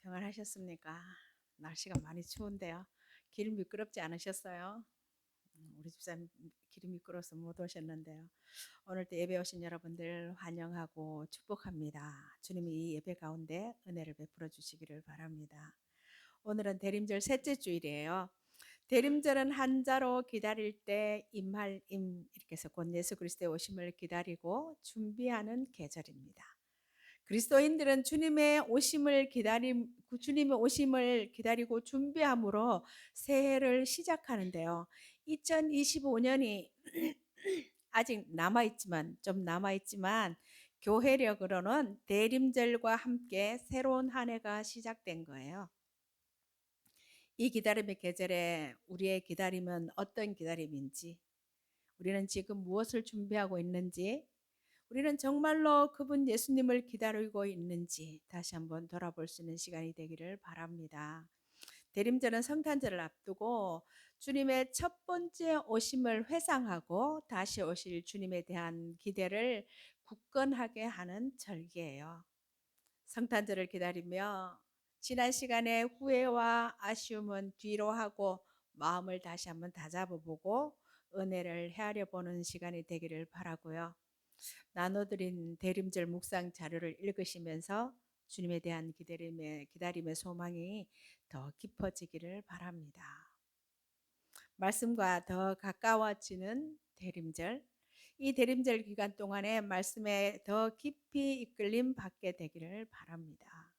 평안하셨습니까? 날씨가 많이 추운데요. 길 미끄럽지 않으셨어요? 우리 집사님 길이 미끄러워서 못 오셨는데요. 오늘도 예배 오신 여러분들 환영하고 축복합니다. 주님이 이 예배 가운데 은혜를 베풀어 주시기를 바랍니다. 오늘은 대림절 셋째 주일이에요. 대림절은 한자로 기다릴 때 임할 임 이렇게 해서 곧 예수 그리스도의 오심을 기다리고 준비하는 계절입니다. 그리스도인들은 주님의 오심을 기다리고 준비함으로 새해를 시작하는데요. 2025년이 아직 좀 남아있지만 교회력으로는 대림절과 함께 새로운 한 해가 시작된 거예요. 이 기다림의 계절에 우리의 기다림은 어떤 기다림인지, 우리는 지금 무엇을 준비하고 있는지, 우리는 정말로 그분 예수님을 기다리고 있는지 다시 한번 돌아볼 수 있는 시간이 되기를 바랍니다. 대림절은 성탄절을 앞두고 주님의 첫 번째 오심을 회상하고 다시 오실 주님에 대한 기대를 굳건하게 하는 절기예요. 성탄절을 기다리며 지난 시간의 후회와 아쉬움은 뒤로 하고 마음을 다시 한번 다잡아보고 은혜를 헤아려 보는 시간이 되기를 바라고요. 나눠드린 대림절 묵상 자료를 읽으시면서 주님에 대한 기다림의 소망이 더 깊어지기를 바랍니다. 말씀과 더 가까워지는 대림절, 이 대림절 기간 동안에 말씀에 더 깊이 이끌림 받게 되기를 바랍니다.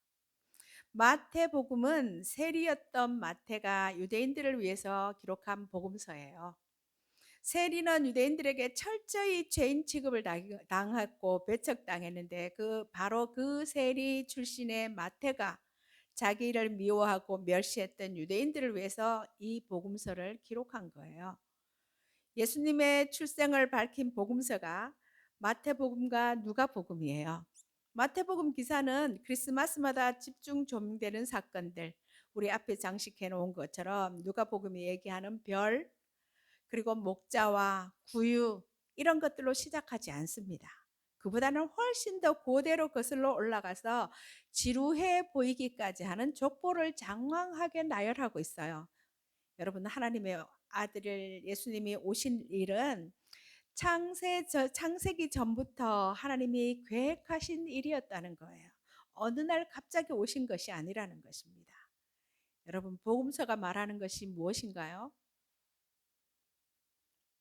마태복음은 세리였던 마태가 유대인들을 위해서 기록한 복음서예요. 세리는 유대인들에게 철저히 죄인 취급을 당했고 배척당했는데 바로 그 세리 출신의 마태가 자기를 미워하고 멸시했던 유대인들을 위해서 이 복음서를 기록한 거예요. 예수님의 출생을 밝힌 복음서가 마태복음과 누가복음이에요. 마태복음 기사는 크리스마스마다 집중 조명되는 사건들, 우리 앞에 장식해 놓은 것처럼 누가복음이 얘기하는 별, 그리고 목자와 구유 이런 것들로 시작하지 않습니다. 그보다는 훨씬 더 고대로 거슬러 올라가서 지루해 보이기까지 하는 족보를 장황하게 나열하고 있어요. 여러분, 하나님의 아들 예수님이 오신 일은 창세기 전부터 하나님이 계획하신 일이었다는 거예요. 어느 날 갑자기 오신 것이 아니라는 것입니다. 여러분, 복음서가 말하는 것이 무엇인가요?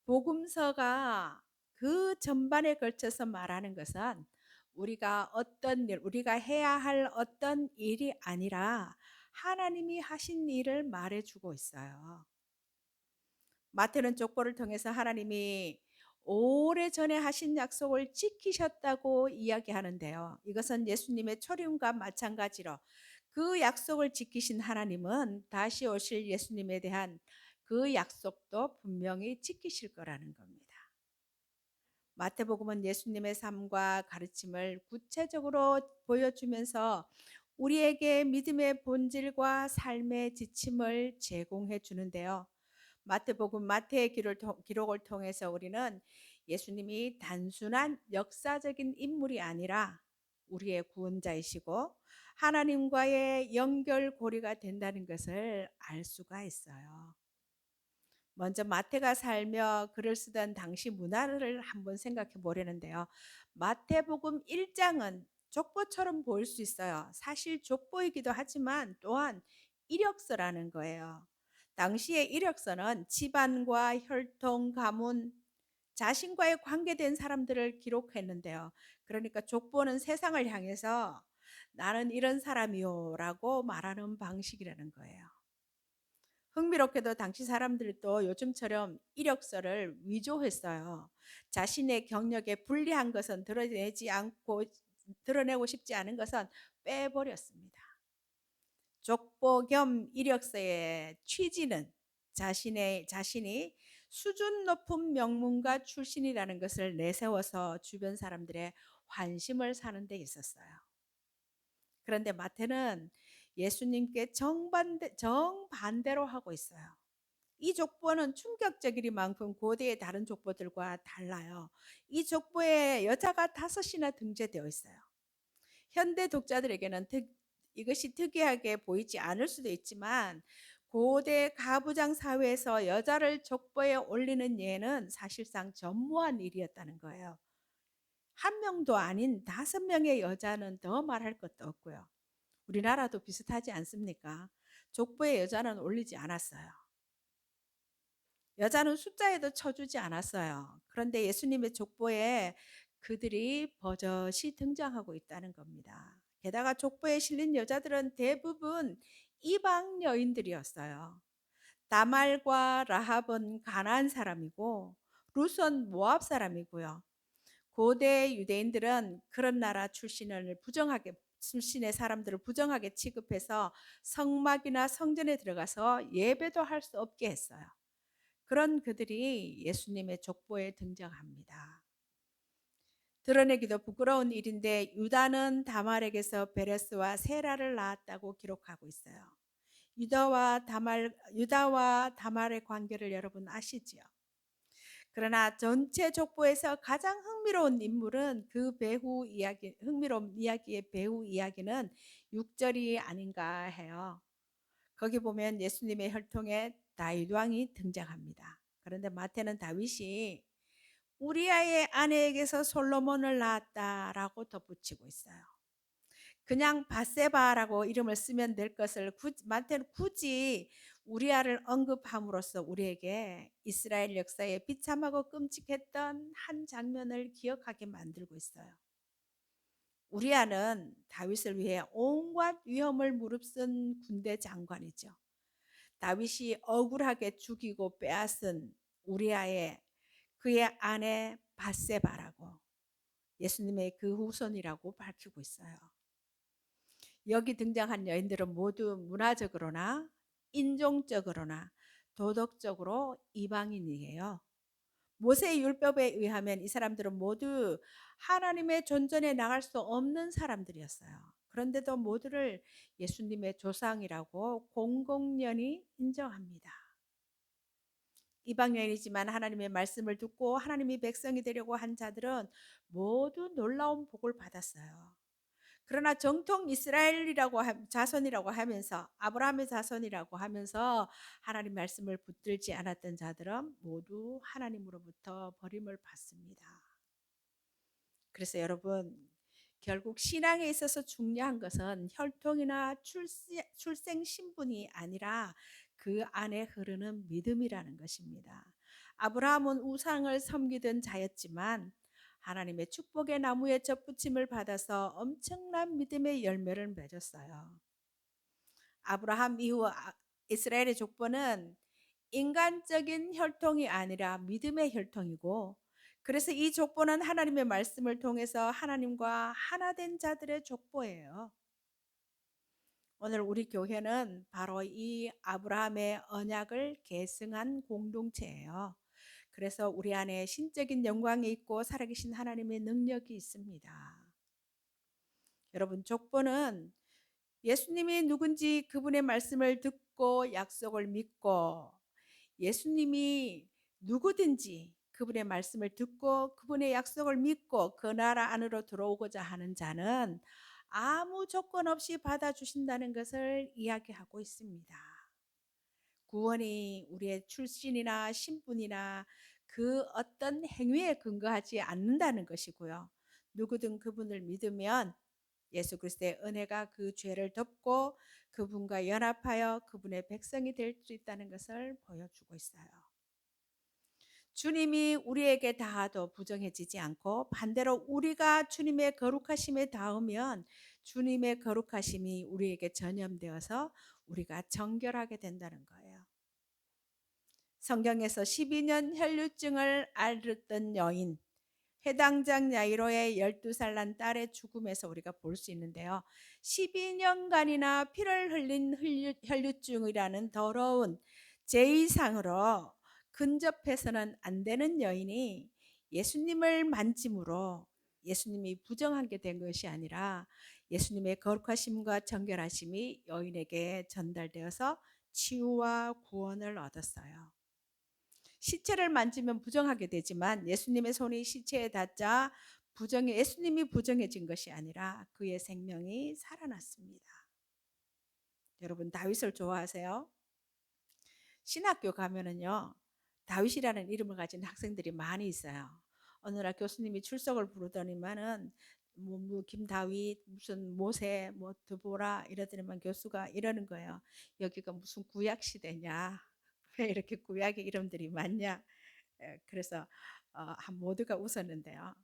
복음서가 그 전반에 걸쳐서 말하는 것은 우리가 해야 할 어떤 일이 아니라 하나님이 하신 일을 말해주고 있어요. 마태는 족보를 통해서 하나님이 오래전에 하신 약속을 지키셨다고 이야기하는데요. 이것은 예수님의 초림과 마찬가지로 그 약속을 지키신 하나님은 다시 오실 예수님에 대한 그 약속도 분명히 지키실 거라는 겁니다. 마태복음은 예수님의 삶과 가르침을 구체적으로 보여주면서 우리에게 믿음의 본질과 삶의 지침을 제공해 주는데요. 마태의 기록을 통해서 우리는 예수님이 단순한 역사적인 인물이 아니라 우리의 구원자이시고 하나님과의 연결고리가 된다는 것을 알 수가 있어요. 먼저 마태가 살며 글을 쓰던 당시 문화를 한번 생각해 보려는데요. 마태복음 1장은 족보처럼 보일 수 있어요. 사실 족보이기도 하지만 또한 이력서라는 거예요. 당시의 이력서는 집안과 혈통, 가문, 자신과의 관계된 사람들을 기록했는데요. 그러니까 족보는 세상을 향해서 나는 이런 사람이요 라고 말하는 방식이라는 거예요. 흥미롭게도 당시 사람들도 요즘처럼 이력서를 위조했어요. 자신의 경력에 불리한 것은 드러내고 싶지 않은 것은 빼버렸습니다. 족보 겸 이력서의 취지는 자신이 수준 높은 명문가 출신이라는 것을 내세워서 주변 사람들의 환심을 사는 데 있었어요. 그런데 마태는 예수님께 정반대로 하고 있어요. 이 족보는 충격적일 만큼 고대의 다른 족보들과 달라요. 이 족보에 여자가 5이나 등재되어 있어요. 현대 독자들에게는 이것이 특이하게 보이지 않을 수도 있지만 고대 가부장 사회에서 여자를 족보에 올리는 예는 사실상 전무한 일이었다는 거예요. 한 명도 아닌 5명의 여자는 더 말할 것도 없고요. 우리나라도 비슷하지 않습니까? 족보에 여자는 올리지 않았어요. 여자는 숫자에도 쳐주지 않았어요. 그런데 예수님의 족보에 그들이 버젓이 등장하고 있다는 겁니다. 게다가 족보에 실린 여자들은 대부분 이방 여인들이었어요. 다말과 라합은 가나안 사람이고 룻은 모압 사람이고요. 고대 유대인들은 그런 나라 출신의 사람들을 부정하게 취급해서 성막이나 성전에 들어가서 예배도 할 수 없게 했어요. 그런 그들이 예수님의 족보에 등장합니다. 드러내기도 부끄러운 일인데 유다는 다말에게서 베레스와 세라를 낳았다고 기록하고 있어요. 유다와 다말의 관계를 여러분 아시지요? 그러나 전체 족보에서 가장 흥미로운 인물은 흥미로운 이야기의 배후 이야기는 6절이 아닌가 해요. 거기 보면 예수님의 혈통에 다윗 왕이 등장합니다. 그런데 마태는 다윗이 우리아의 아내에게서 솔로몬을 낳았다라고 덧붙이고 있어요. 그냥 바세바라고 이름을 쓰면 될 것을 마태는 굳이 우리아를 언급함으로써 우리에게 이스라엘 역사에 비참하고 끔찍했던 한 장면을 기억하게 만들고 있어요. 우리아는 다윗을 위해 온갖 위험을 무릅쓴 군대 장관이죠. 다윗이 억울하게 죽이고 빼앗은 우리아의 그의 아내 바세바라고 예수님의 그 후손이라고 밝히고 있어요. 여기 등장한 여인들은 모두 문화적으로나 인종적으로나 도덕적으로 이방인이에요. 모세의 율법에 의하면 이 사람들은 모두 하나님의 존전에 나갈 수 없는 사람들이었어요. 그런데도 모두를 예수님의 조상이라고 공공연히 인정합니다. 이방 여인이지만 하나님의 말씀을 듣고 하나님의 백성이 되려고 한 자들은 모두 놀라운 복을 받았어요. 그러나 정통 자손이라고 하면서 아브라함의 자손이라고 하면서 하나님 말씀을 붙들지 않았던 자들은 모두 하나님으로부터 버림을 받습니다. 그래서 여러분 결국 신앙에 있어서 중요한 것은 혈통이나 출생 신분이 아니라 그 안에 흐르는 믿음이라는 것입니다. 아브라함은 우상을 섬기던 자였지만 하나님의 축복의 나무에 접붙임을 받아서 엄청난 믿음의 열매를 맺었어요. 아브라함 이후 이스라엘의 족보는 인간적인 혈통이 아니라 믿음의 혈통이고, 그래서 이 족보는 하나님의 말씀을 통해서 하나님과 하나 된 자들의 족보예요. 오늘 우리 교회는 바로 이 아브라함의 언약을 계승한 공동체예요. 그래서 우리 안에 신적인 영광이 있고 살아계신 하나님의 능력이 있습니다. 여러분, 족보는 예수님이 누군지 그분의 말씀을 듣고 약속을 믿고, 예수님이 누구든지 그분의 말씀을 듣고 그분의 약속을 믿고 그 나라 안으로 들어오고자 하는 자는 아무 조건 없이 받아주신다는 것을 이야기하고 있습니다. 구원이 우리의 출신이나 신분이나 그 어떤 행위에 근거하지 않는다는 것이고요. 누구든 그분을 믿으면 예수 그리스도의 은혜가 그 죄를 덮고 그분과 연합하여 그분의 백성이 될 수 있다는 것을 보여주고 있어요. 주님이 우리에게 다하도 부정해지지 않고 반대로 우리가 주님의 거룩하심에 닿으면 주님의 거룩하심이 우리에게 전염되어서 우리가 정결하게 된다는 거예요. 성경에서 12년 혈류증을 앓았던 여인, 해당장 야이로의 12살 난 딸의 죽음에서 우리가 볼 수 있는데요. 12년간이나 피를 흘린 혈류증이라는 더러운 제2상으로 근접해서는 안 되는 여인이 예수님을 만짐으로 예수님이 부정하게 된 것이 아니라 예수님의 거룩하심과 정결하심이 여인에게 전달되어서 치유와 구원을 얻었어요. 시체를 만지면 부정하게 되지만 예수님의 손이 시체에 닿자 예수님이 부정해진 것이 아니라 그의 생명이 살아났습니다. 여러분 다윗을 좋아하세요? 신학교 가면은요, 다윗이라는 이름을 가진 학생들이 많이 있어요. 어느 날 교수님이 출석을 부르더니만은 뭐 김다윗 무슨 모세 뭐 드보라 이러더니만 교수가 이러는 거예요. 여기가 무슨 구약 시대냐? 왜 이렇게 구약의 이름들이 많냐? 그래서 모두가 웃었는데요.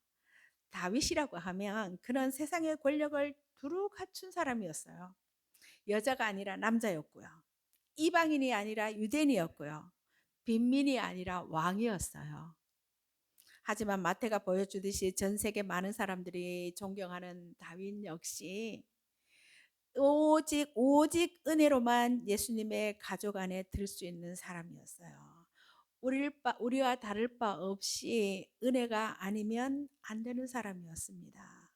다윗이라고 하면 그런 세상의 권력을 두루 갖춘 사람이었어요. 여자가 아니라 남자였고요. 이방인이 아니라 유대인이었고요. 빈민이 아니라 왕이었어요. 하지만 마태가 보여주듯이 전 세계 많은 사람들이 존경하는 다윗 역시 오직 은혜로만 예수님의 가족 안에 들 수 있는 사람이었어요. 우리와 다를 바 없이 은혜가 아니면 안 되는 사람이었습니다.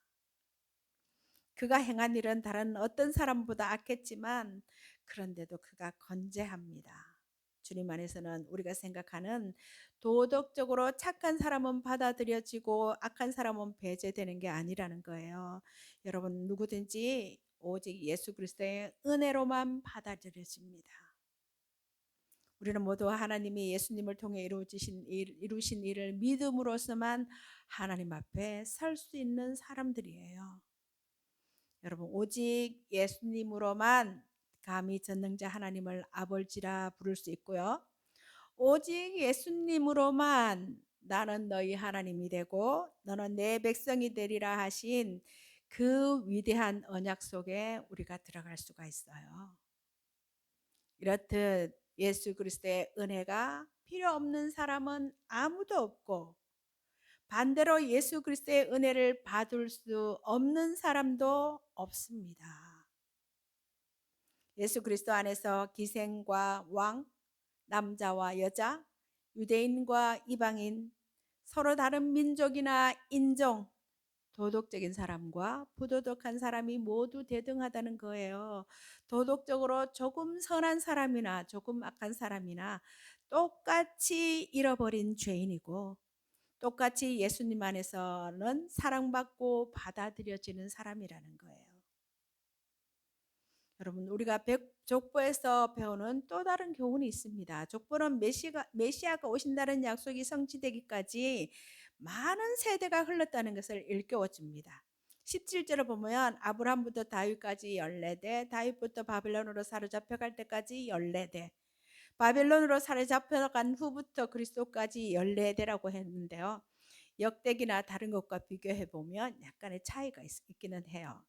그가 행한 일은 다른 어떤 사람보다 악했지만 그런데도 그가 건재합니다. 주님 안에서는 우리가 생각하는 도덕적으로 착한 사람은 받아들여지고 악한 사람은 배제되는 게 아니라는 거예요. 여러분 누구든지 오직 예수 그리스도의 은혜로만 받아들여집니다. 우리는 모두 하나님이 예수님을 통해 이루신 일을 믿음으로서만 하나님 앞에 설 수 있는 사람들이에요. 여러분 오직 예수님으로만 감히 전능자 하나님을 아버지라 부를 수 있고요. 오직 예수님으로만 나는 너희 하나님이 되고 너는 내 백성이 되리라 하신 그 위대한 언약 속에 우리가 들어갈 수가 있어요. 이렇듯 예수 그리스도의 은혜가 필요 없는 사람은 아무도 없고 반대로 예수 그리스도의 은혜를 받을 수 없는 사람도 없습니다. 예수 그리스도 안에서 기생과 왕, 남자와 여자, 유대인과 이방인, 서로 다른 민족이나 인종, 도덕적인 사람과 부도덕한 사람이 모두 대등하다는 거예요. 도덕적으로 조금 선한 사람이나 조금 악한 사람이나 똑같이 잃어버린 죄인이고 똑같이 예수님 안에서는 사랑받고 받아들여지는 사람이라는 거예요. 여러분 우리가 족보에서 배우는 또 다른 교훈이 있습니다. 족보는 메시아가 오신다는 약속이 성취되기까지 많은 세대가 흘렀다는 것을 일깨워줍니다. 17절을 보면 아브라함부터 다윗까지 14대, 다윗부터 바빌론으로 사로잡혀갈 때까지 14대, 바빌론으로 사로잡혀간 후부터 그리스도까지 14대라고 했는데요. 역대기나 다른 것과 비교해 보면 약간의 차이가 있기는 해요.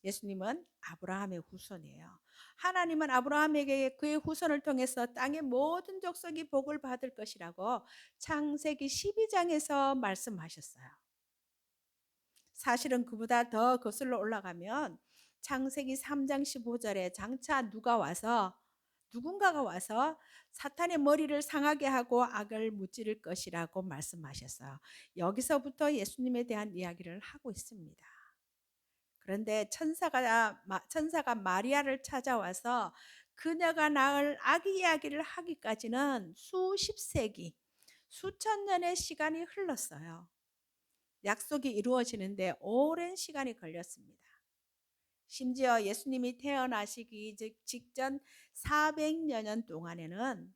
예수님은 아브라함의 후손이에요. 하나님은 아브라함에게 그의 후손을 통해서 땅의 모든 족속이 복을 받을 것이라고 창세기 12장에서 말씀하셨어요. 사실은 그보다 더 거슬러 올라가면 창세기 3장 15절에 장차 누군가가 와서 사탄의 머리를 상하게 하고 악을 무찌를 것이라고 말씀하셨어요. 여기서부터 예수님에 대한 이야기를 하고 있습니다. 그런데 천사가 마리아를 찾아와서 그녀가 낳을 아기 이야기를 하기까지는 수십 세기, 수천 년의 시간이 흘렀어요. 약속이 이루어지는데 오랜 시간이 걸렸습니다. 심지어 예수님이 태어나시기 직전 400여 년 동안에는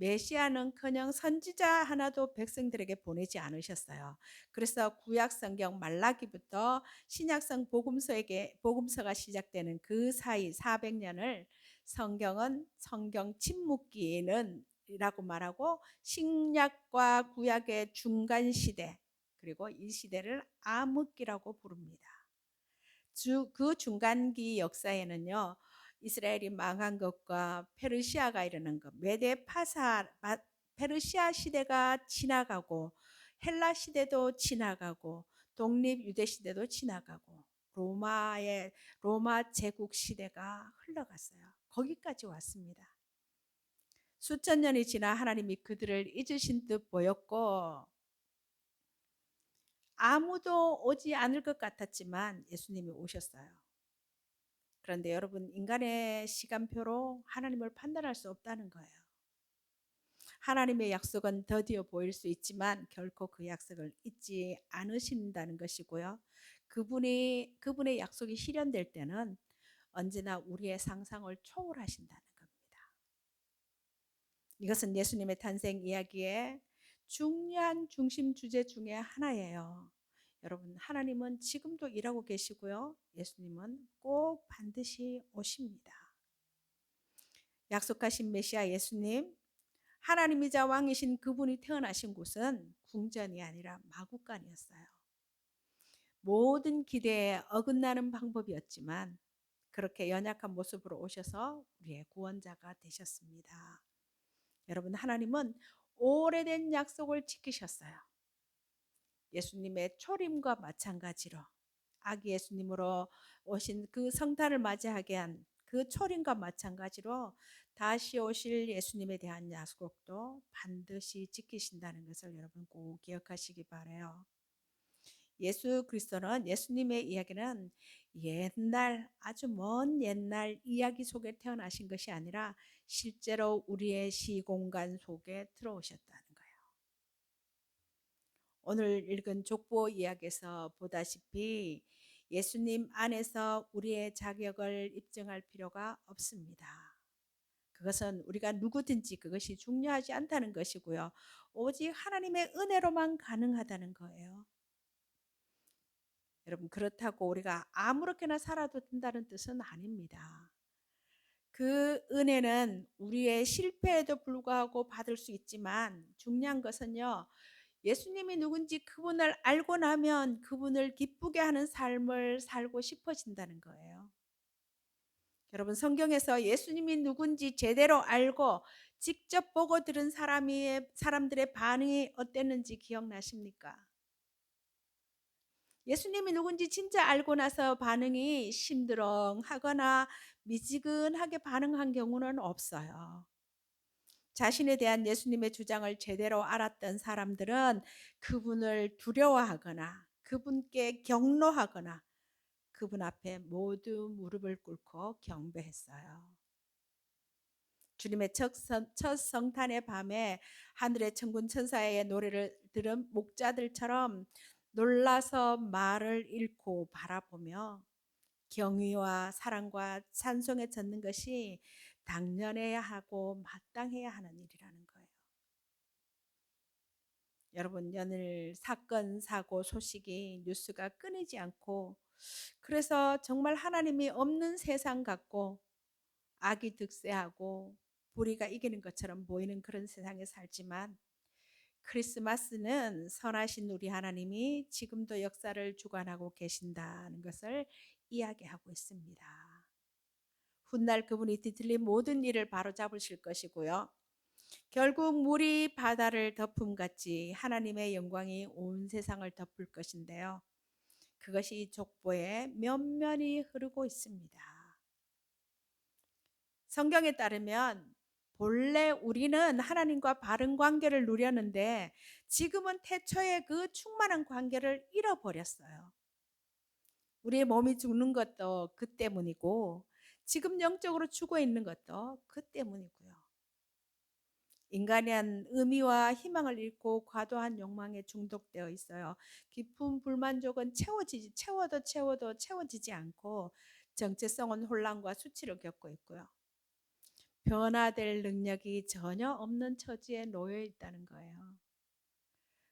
메시아는커녕 선지자 하나도 백성들에게 보내지 않으셨어요. 그래서 구약 성경 말라기부터 신약성 복음서가 시작되는 그 사이 400년을 성경은 성경 침묵기는 이라고 말하고 신약과 구약의 중간 시대 그리고 이 시대를 암흑기라고 부릅니다. 그 중간기 역사에는요. 이스라엘이 망한 것과 페르시아가 이르는 것, 페르시아 시대가 지나가고 헬라 시대도 지나가고 독립 유대 시대도 지나가고 로마 제국 시대가 흘러갔어요. 거기까지 왔습니다. 수천 년이 지나 하나님이 그들을 잊으신 듯 보였고 아무도 오지 않을 것 같았지만 예수님이 오셨어요. 그런데 여러분 인간의 시간표로 하나님을 판단할 수 없다는 거예요. 하나님의 약속은 더디어 보일 수 있지만 결코 그 약속을 잊지 않으신다는 것이고요. 그분의 약속이 실현될 때는 언제나 우리의 상상을 초월하신다는 겁니다. 이것은 예수님의 탄생 이야기의 중요한 중심 주제 중에 하나예요. 여러분, 하나님은 지금도 일하고 계시고요. 예수님은 꼭 반드시 오십니다. 약속하신 메시아 예수님, 하나님이자 왕이신 그분이 태어나신 곳은 궁전이 아니라 마구간이었어요. 모든 기대에 어긋나는 방법이었지만 그렇게 연약한 모습으로 오셔서 우리의 구원자가 되셨습니다. 여러분, 하나님은 오래된 약속을 지키셨어요. 예수님의 초림과 마찬가지로 아기 예수님으로 오신 그 성탄을 맞이하게 한 그 초림과 마찬가지로 다시 오실 예수님에 대한 약속도 반드시 지키신다는 것을 여러분 꼭 기억하시기 바라요. 예수 그리스도는 예수님의 이야기는 옛날 아주 먼 옛날 이야기 속에 태어나신 것이 아니라 실제로 우리의 시공간 속에 들어오셨다는 거예요. 오늘 읽은 족보 이야기에서 보다시피 예수님 안에서 우리의 자격을 입증할 필요가 없습니다. 그것은 우리가 누구든지 그것이 중요하지 않다는 것이고요. 오직 하나님의 은혜로만 가능하다는 거예요. 여러분, 그렇다고 우리가 아무렇게나 살아도 된다는 뜻은 아닙니다. 그 은혜는 우리의 실패에도 불구하고 받을 수 있지만 중요한 것은요. 예수님이 누군지 그분을 알고 나면 그분을 기쁘게 하는 삶을 살고 싶어진다는 거예요. 여러분, 성경에서 예수님이 누군지 제대로 알고 직접 보고 들은 사람들의 반응이 어땠는지 기억나십니까? 예수님이 누군지 진짜 알고 나서 반응이 심드렁하거나 미지근하게 반응한 경우는 없어요. 자신에 대한 예수님의 주장을 제대로 알았던 사람들은 그분을 두려워하거나 그분께 경노하거나 그분 앞에 모두 무릎을 꿇고 경배했어요. 주님의 첫 성탄의 밤에 하늘의 천군 천사의 노래를 들은 목자들처럼 놀라서 말을 잃고 바라보며 경의와 사랑과 찬송에 젖는 것이 당연해야 하고 마땅해야 하는 일이라는 거예요. 여러분, 연일 사건, 사고, 소식이 뉴스가 끊이지 않고 그래서 정말 하나님이 없는 세상 같고 악이 득세하고 불의가 이기는 것처럼 보이는 그런 세상에 살지만 크리스마스는 선하신 우리 하나님이 지금도 역사를 주관하고 계신다는 것을 이야기하고 있습니다. 훗날 그분이 뒤틀린 모든 일을 바로잡으실 것이고요. 결국 물이 바다를 덮음같이 하나님의 영광이 온 세상을 덮을 것인데요. 그것이 족보에 면면이 흐르고 있습니다. 성경에 따르면 본래 우리는 하나님과 바른 관계를 누렸는데 지금은 태초에 그 충만한 관계를 잃어버렸어요. 우리의 몸이 죽는 것도 그 때문이고 지금 영적으로 죽어 있는 것도 그 때문이고요. 인간의 의미와 희망을 잃고 과도한 욕망에 중독되어 있어요. 깊은 불만족은 채워도 채워지지 않고 정체성은 혼란과 수치를 겪고 있고요. 변화될 능력이 전혀 없는 처지에 놓여 있다는 거예요.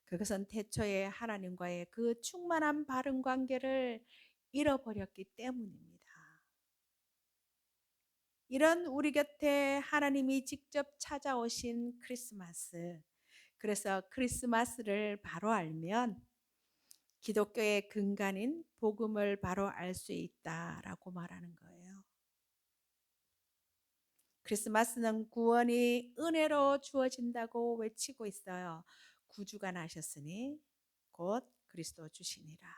그것은 태초에 하나님과의 그 충만한 바른 관계를 잃어버렸기 때문입니다. 이런 우리 곁에 하나님이 직접 찾아오신 크리스마스. 그래서 크리스마스를 바로 알면 기독교의 근간인 복음을 바로 알 수 있다라고 말하는 거예요. 크리스마스는 구원이 은혜로 주어진다고 외치고 있어요. 구주가 나셨으니 곧 그리스도 주시니라.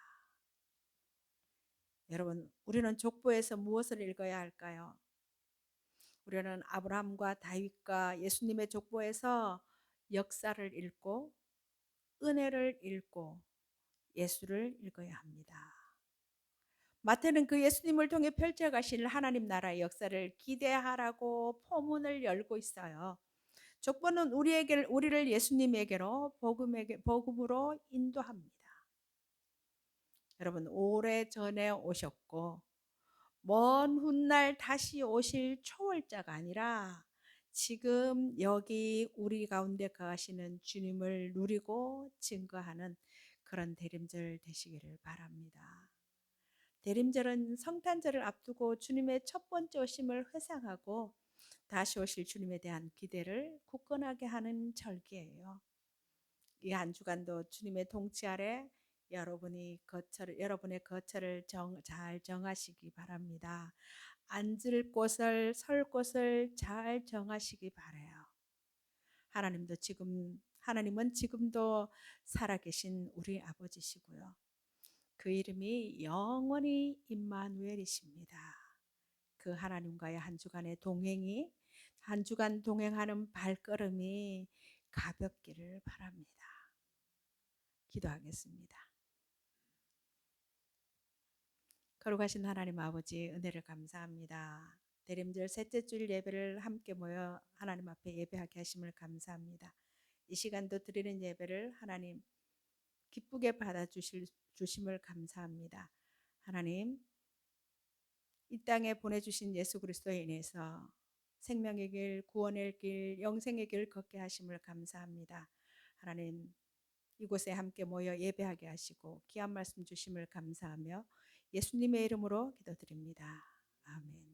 여러분, 우리는 족보에서 무엇을 읽어야 할까요? 우리는 아브라함과 다윗과 예수님의 족보에서 역사를 읽고 은혜를 읽고 예수를 읽어야 합니다. 마태는 그 예수님을 통해 펼쳐가실 하나님 나라의 역사를 기대하라고 포문을 열고 있어요. 족보는 우리를 예수님에게로 복음으로 인도합니다. 여러분, 오래 전에 오셨고 먼 훗날 다시 오실 초월자가 아니라 지금 여기 우리 가운데 거하시는 주님을 누리고 증거하는 그런 대림절 되시기를 바랍니다. 대림절은 성탄절을 앞두고 주님의 첫 번째 오심을 회상하고 다시 오실 주님에 대한 기대를 굳건하게 하는 절기예요. 이 한 주간도 주님의 통치 아래 여러분의 거처를 잘 정하시기 바랍니다. 앉을 곳을, 설 곳을 잘 정하시기 바라요. 하나님은 지금도 살아계신 우리 아버지시고요. 그 이름이 영원히 임마누엘이십니다. 그 하나님과의 한 주간 동행하는 발걸음이 가볍기를 바랍니다. 기도하겠습니다. 거룩하신 하나님 아버지, 은혜를 감사합니다. 대림절 셋째 주일 예배를 함께 모여 하나님 앞에 예배하게 하심을 감사합니다. 이 시간도 드리는 예배를 하나님 기쁘게 주심을 감사합니다. 하나님, 이 땅에 보내주신 예수 그리스도에 인해서 생명의 길, 구원의 길, 영생의 길을 걷게 하심을 감사합니다. 하나님, 이곳에 함께 모여 예배하게 하시고 귀한 말씀 주심을 감사하며 예수님의 이름으로 기도드립니다. 아멘.